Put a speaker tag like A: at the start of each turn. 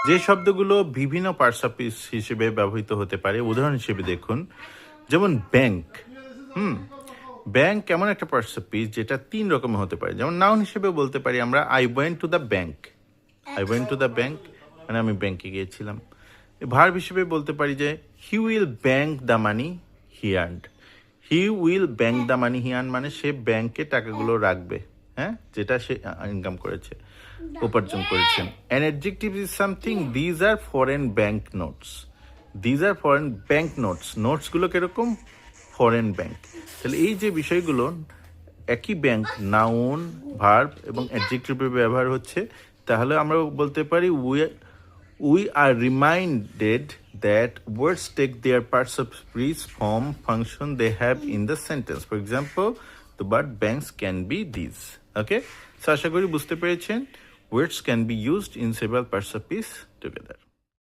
A: যে শব্দগুলো বিভিন্ন পার্টস অফ স্পিচ হিসেবে ব্যবহৃত হতে পারে, উদাহরণ হিসেবে দেখুন, যেমন ব্যাংক। ব্যাংক এমন একটা পার্টস অফ স্পিচ যেটা 3 রকমের হতে পারে। যেমন নাউন হিসেবে বলতে পারি আমরা I went to the bank. I went to the bank মানে আমি ব্যাংকে গিয়েছিলাম। ভার্ব হিসেবে বলতে পারি যে he will bank the money he earned. He will bank the money he earn মানে সে ব্যাংকে টাকাগুলো রাখবে, হ্যাঁ, যেটা সে ইনকাম করেছে, উপার্জন করেছেন। An adjective is something, these are foreign bank notes. These are foreign bank notes, নোটসগুলো কিরকম? Foreign bank. তাহলে এই যে বিষয়গুলো একই ব্যাংক, নাউন, ভার্ব এবং অ্যাডজেক্টিভে ব্যবহার হচ্ছে, তাহলে আমরা বলতে পারি we are reminded that words take their parts of speech form function they have in the sentence. For example, the word banks can be these. Okay? So আশা করি বুঝতে পেরেছেন, words can be used in several parts of speech together.